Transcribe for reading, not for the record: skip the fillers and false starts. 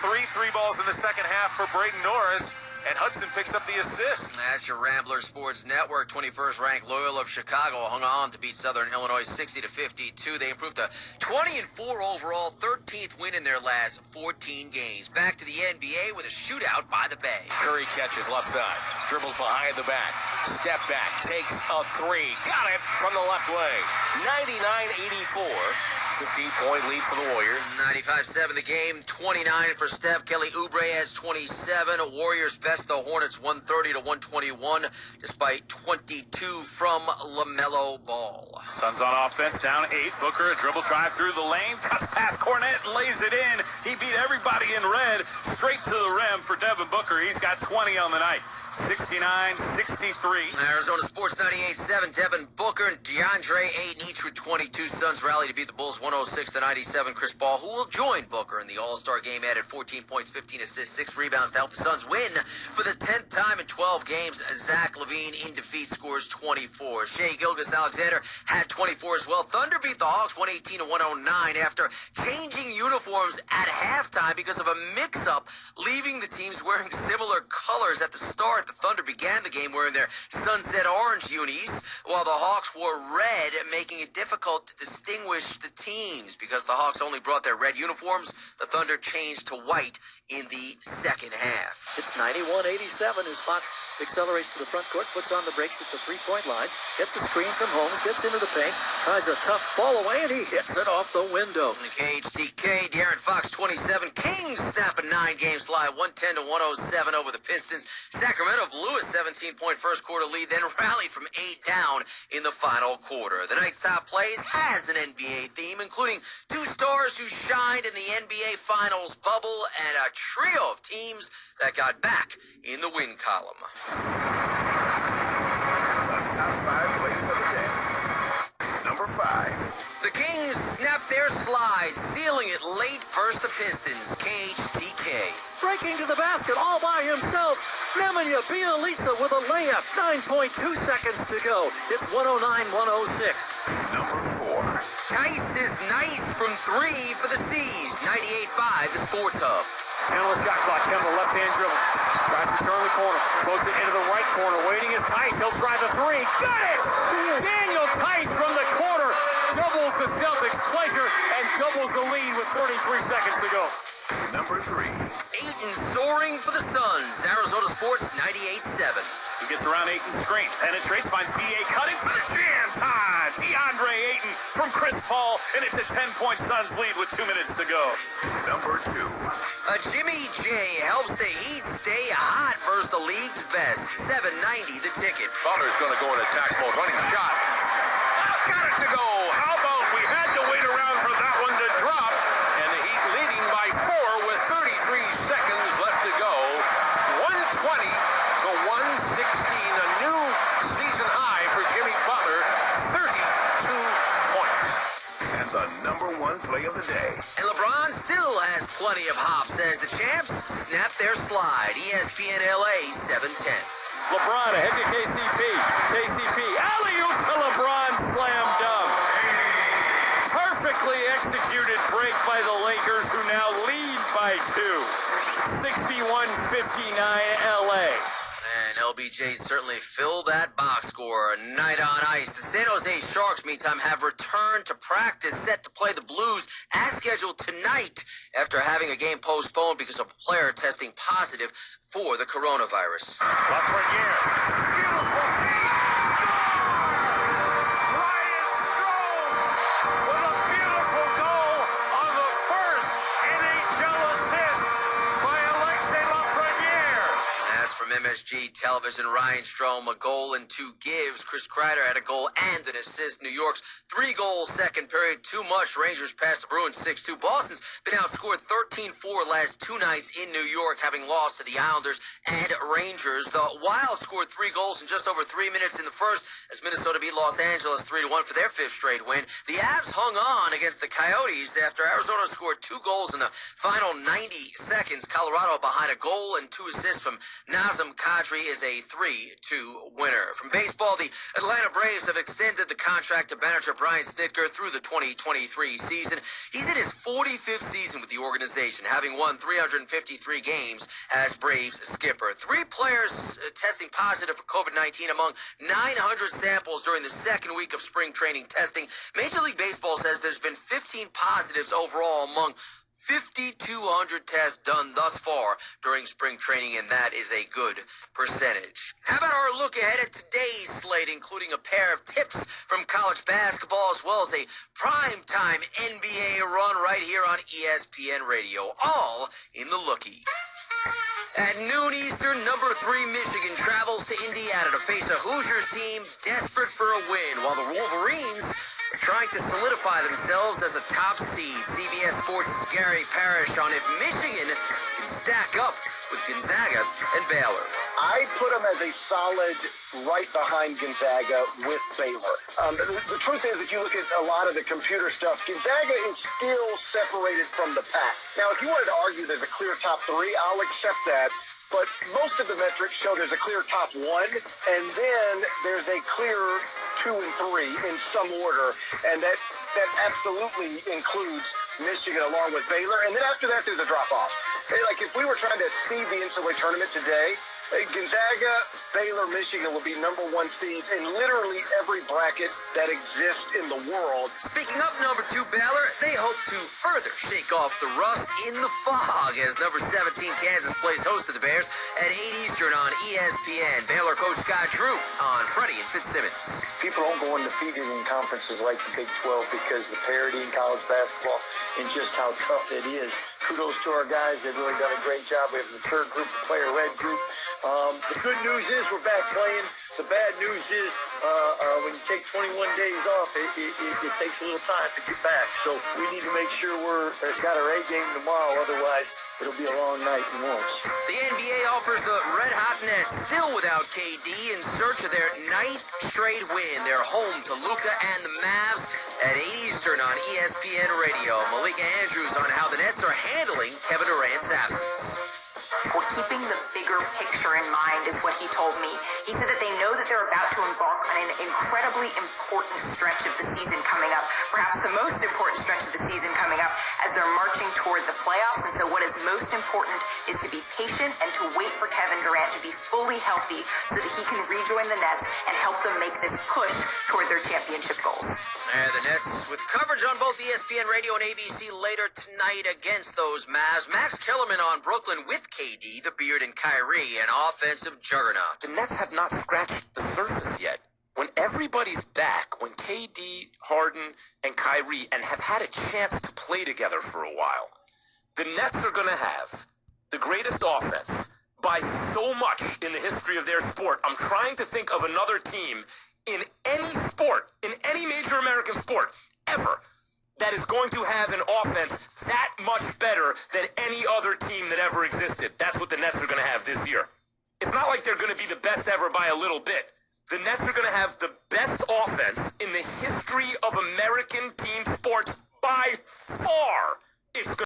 3 balls in the second half for Braden Norris, and Hudson picks up the assist. That's your Rambler Sports Network. 21st ranked Loyola of Chicago hung on to beat Southern Illinois 60-52. They improved to 20-4 overall, 13th win in their last 14 games. Back to the NBA with a shootout by the Bay. Curry catches left side, dribbles behind the back, step back, takes a three, got it from the left wing. 99-84. 15-point lead for the Warriors. 95-7 the game, 29 for Steph. Kelly Oubre has 27. Warriors best the Hornets 130-121, despite 22 from LaMelo Ball. Suns on offense, down 8. Booker, a dribble drive through the lane, cuts past Cornette, lays it in. He beat everybody in red, straight to the rim for Devin Booker. He's got 20 on the night. 69-63. Arizona Sports 98-7. Devin Booker and DeAndre Ayton each with 22. Suns rally to beat the Bulls 106-97. Chris Paul, who will join Booker in the All-Star game, added 14 points, 15 assists, 6 rebounds to help the Suns win for the 10th time in 12 games. Zach LaVine in defeat scores 24. Shai Gilgeous-Alexander had 24 as well. Thunder beat the Hawks 118-109 after changing uniforms at halftime because of a mix-up, leaving the teams wearing similar colors at the start. The Thunder began the game wearing their sunset orange unis, while the Hawks wore red, making it difficult to distinguish the teams. Because the Hawks only brought their red uniforms, the Thunder changed to white in the second half. It's 91-87 as Fox accelerates to the front court, puts on the brakes at the three-point line, gets a screen from Holmes, gets into the paint, tries a tough ball away, and he hits it off the window. In the KHTK, De'Aaron Fox 27. Kings snap a 9-game slide, 110-107 over the Pistons. Sacramento blew a 17-point first quarter lead, then rallied from 8 down in the final quarter. The night's top plays has an NBA theme, including 2 stars who shined in the NBA Finals bubble and a trio of teams that got back in the win column. Top 5 plays of the day. Number 5. The Kings snapped their slide, sealing it late versus the Pistons. KHTK. Breaking to the basket all by himself, Nemanja Bjelica with a layup. 9.2 seconds to go. It's 109-106. Number 4. Tice is nice from 3 for the C's. 98.5, the Sports Hub. Endless shot clock. Kemba, left-hand dribble. Tries to turn the corner. Floats it into the right corner. Waiting is Tice. He'll try the 3. Got it! Daniel Tice from the corner doubles the Celtics' pleasure and doubles the lead with 33 seconds to go. Number 3. Ayton soaring for the Suns. Arizona Sports 98.7. He gets around Ayton's screen. Penetrates, finds D.A. cutting for the jam time. DeAndre Ayton from Chris Paul, and it's a 10-point Suns lead with 2 minutes to go. Number 2. Jimmy J helps the Heat stay hot versus the league's best. $7.90 the ticket. Butler's going to go in attack mode. Running shot. Got it to go. How about we had to wait around for that one to drop, and the Heat leading by 4 with 33 seconds left to go. 120-116, a new season high for Jimmy Butler. 32 points. And the number 1 play of the day. And LeBron still has plenty of hops as the champs snap their slide. ESPN LA 710. LeBron ahead to KCP. KCP, alley-oop to LeBron, slam dunk. Perfectly executed break by the Lakers, who now lead by 2. 61-59 LA. And LBJ certainly filled that box score. Night on ice. The San Jose Sharks, meantime, have returned to practice, set to play the Blues as scheduled tonight after having a game postponed because of a player testing positive for the coronavirus. Lafreniere. Beautiful feed. Ryan Strome with a beautiful goal on the first NHL assist by Alexei Lafreniere. As from MSG Television, Ryan Strome, a goal and 2 gives. Chris Kreider had a goal and an assist. New York's 3-goal second period, too much. Rangers passed the Bruins 6-2. Boston's been outscored 13-4 last 2 nights in New York, having lost to the Islanders and Rangers. The Wild scored 3 goals in just over 3 minutes in the first as Minnesota beat Los Angeles 3-1 for their 5th straight win. The Avs hung on against the Coyotes after Arizona scored 2 goals in the final 90 seconds. Colorado behind a goal and 2 assists from Nazem Kadri is a 3-2 winner. From baseball, the Atlanta Braves have extended the contract to manager Brian Snitker through the 2023 season. He's in his 45th season with the organization, having won 353 games as Braves skipper. 3 players testing positive for COVID-19 among 900 samples during the second week of spring training testing. Major League Baseball says there's been 15 positives overall among 5,200 tests done thus far during spring training, and that is a good percentage. How about our look ahead at today's slate, including a pair of tips from college basketball as well as a primetime NBA run right here on ESPN Radio, all in the Lookie. At noon Eastern, number 3 Michigan travels to Indiana to face a Hoosiers team desperate for a win, while the Wolverines are trying to solidify themselves as a top seed. CBS Sports' Gary Parrish on if Michigan can stack up with Gonzaga and Baylor. I put them as a solid right behind Gonzaga with Baylor. The truth is, if you look at a lot of the computer stuff, Gonzaga is still separated from the pack. Now, if you wanted to argue there's a clear top 3, I'll accept that. But most of the metrics show there's a clear top 1, and then there's a clear 2 and 3 in some order, and that absolutely includes Michigan along with Baylor. And then after that, there's a drop-off. Like, if we were trying to seed the NCAA tournament today, Gonzaga, Baylor, Michigan will be number 1 seeds in literally every bracket that exists in the world. Speaking of number 2 Baylor, they hope to further shake off the rust in the fog as number 17 Kansas plays host to the Bears at 8 Eastern on ESPN. Baylor coach Scott Drew on Freddie and Fitzsimmons. People don't go undefeated in conferences like the Big 12 because the parity in college basketball and just how tough it is. Kudos to our guys. They've really done a great job. We have a mature group, a player-led group. The good news is we're back playing. The bad news is when you take 21 days off, it takes a little time to get back. So we need to make sure we're got our A game tomorrow. Otherwise, it'll be a long night in once. The NBA offers the red-hot Nets still without KD in search of their 9th straight win. They're home to Luka and the Mavs at 8 Eastern on ESPN Radio. Malika Andrews on how the Nets are handling Kevin Durant's absence. We're keeping the bigger picture in mind, is what he told me. He said that they know that they're about to embark on an incredibly important stretch of the season coming up, perhaps the most important stretch of the season coming up as they're marching toward the playoffs. And so what is most important is to be patient and to wait for Kevin Durant to be fully healthy so that he can rejoin the Nets and help them make this push toward their championship goals. And the Nets with coverage on both ESPN Radio and ABC later tonight against those Mavs. Max Kellerman on Brooklyn with KD, the Beard, and Kyrie, an offensive juggernaut. The Nets have not scratched the surface yet. When everybody's back, when KD, Harden, and Kyrie, and have had a chance to play together for a while, the Nets are going to have the greatest offense by so much in the history of their sport. I'm trying to think of another team in any sport, in any major American sport, ever, that is going to have an offense that much better than any other team that ever existed. That's what the Nets are going to have this year. It's not like they're going to be the best ever by a little bit. The Nets are going to have the best offense in the history of American team sports by far. It's